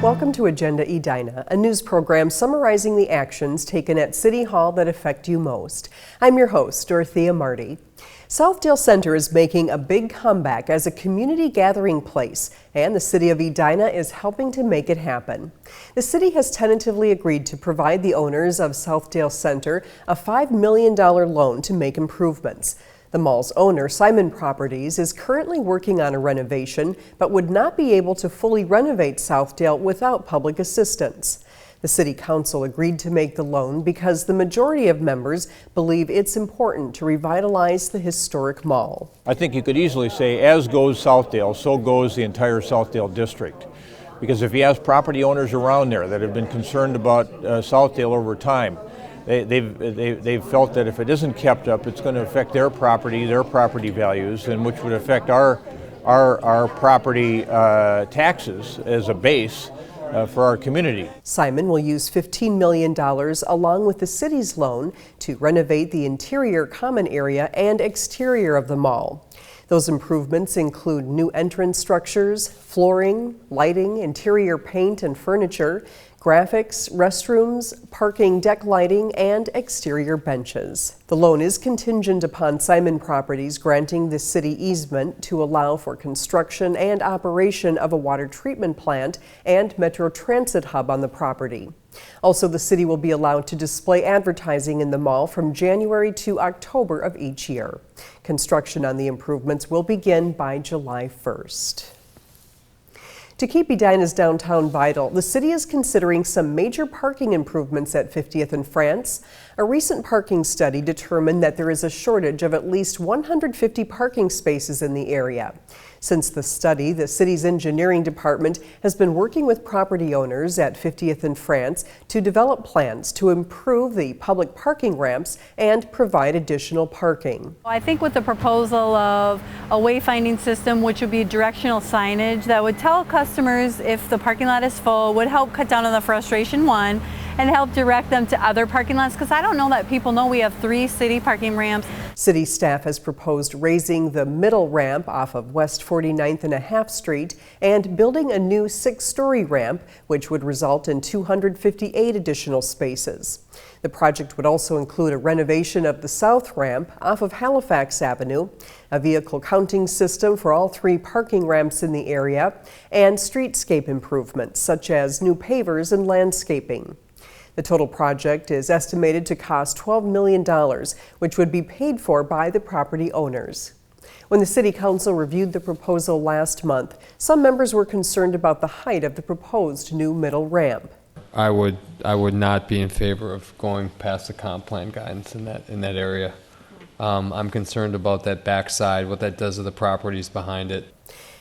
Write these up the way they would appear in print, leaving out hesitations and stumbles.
Welcome to Agenda Edina, a news program summarizing the actions taken at City Hall that affect you most. I'm your host, Dorothea Marty. Southdale Center is making a big comeback as a community gathering place, and the City of Edina is helping to make it happen. The city has tentatively agreed to provide the owners of Southdale Center a $5 million loan to make improvements. The mall's owner, Simon Properties, is currently working on a renovation, but would not be able to fully renovate Southdale without public assistance. The City Council agreed to make the loan because the majority of members believe it's important to revitalize the historic mall. I think you could easily say, as goes Southdale, so goes the entire Southdale district. Because if you ask property owners around there that have been concerned about Southdale over time, they've felt that if it isn't kept up, it's going to affect their property values, and which would affect our property taxes as a base for our community. Simon will use $15 million along with the city's loan to renovate the interior common area and exterior of the mall. Those improvements include new entrance structures, flooring, lighting, interior paint and furniture, graphics, restrooms, parking deck lighting, and exterior benches. The loan is contingent upon Simon Properties granting the city easement to allow for construction and operation of a water treatment plant and metro transit hub on the property. Also, the city will be allowed to display advertising in the mall from January to October of each year. Construction on the improvements will begin by July 1st. To keep Edina's downtown vital, the city is considering some major parking improvements at 50th and France. A recent parking study determined that there is a shortage of at least 150 parking spaces in the area. Since the study, the city's engineering department has been working with property owners at 50th and France to develop plans to improve the public parking ramps and provide additional parking. I think with the proposal of a wayfinding system, which would be directional signage that would tell customers if the parking lot is full, would help cut down on the frustration, one, and help direct them to other parking lots, because I don't know that people know we have 3 city parking ramps. City staff has proposed raising the middle ramp off of West 49th and a half Street and building a new 6-story ramp, which would result in 258 additional spaces. The project would also include a renovation of the south ramp off of Halifax Avenue, a vehicle counting system for all 3 parking ramps in the area, and streetscape improvements such as new pavers and landscaping. The total project is estimated to cost $12 million, which would be paid for by the property owners. When the City Council reviewed the proposal last month, some members were concerned about the height of the proposed new middle ramp. I would not be in favor of going past the comp plan guidance in that area. I'm concerned about that backside, what that does to the properties behind it.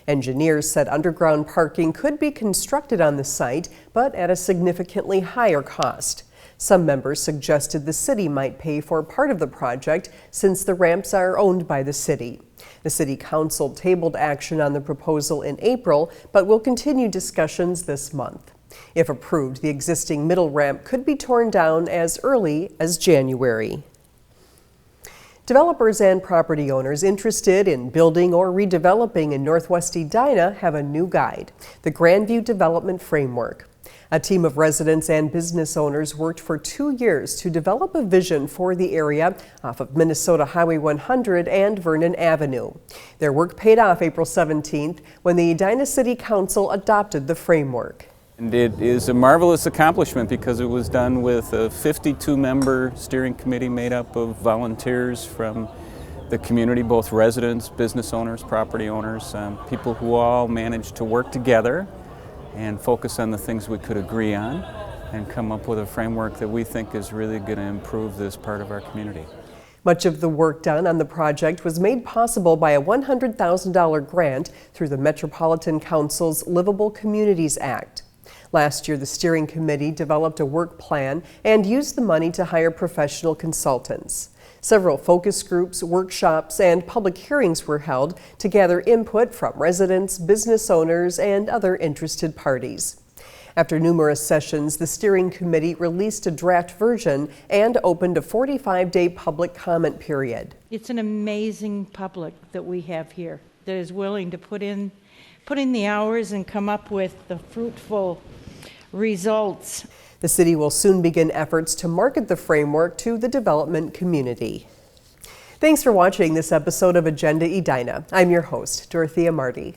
Engineers said underground parking could be constructed on the site, but at a significantly higher cost. Some members suggested the city might pay for part of the project since the ramps are owned by the city. The City Council tabled action on the proposal in April, but will continue discussions this month. If approved, the existing middle ramp could be torn down as early as January. Developers and property owners interested in building or redeveloping in Northwest Edina have a new guide, the GrandView Development Framework. A team of residents and business owners worked for 2 years to develop a vision for the area off of Minnesota Highway 100 and Vernon Avenue. Their work paid off April 17th when the Edina City Council adopted the framework. And it is a marvelous accomplishment because it was done with a 52-member steering committee made up of volunteers from the community, both residents, business owners, property owners, people who all managed to work together and focus on the things we could agree on and come up with a framework that we think is really going to improve this part of our community. Much of the work done on the project was made possible by a $100,000 grant through the Metropolitan Council's Livable Communities Act. Last year, the steering committee developed a work plan and used the money to hire professional consultants. Several focus groups, workshops, and public hearings were held to gather input from residents, business owners, and other interested parties. After numerous sessions, the steering committee released a draft version and opened a 45-day public comment period. It's an amazing public that we have here that is willing to put in the hours and come up with the fruitful results. The city will soon begin efforts to market the framework to the development community. Thanks for watching this episode of Agenda Edina. I'm your host, Dorothea Marty.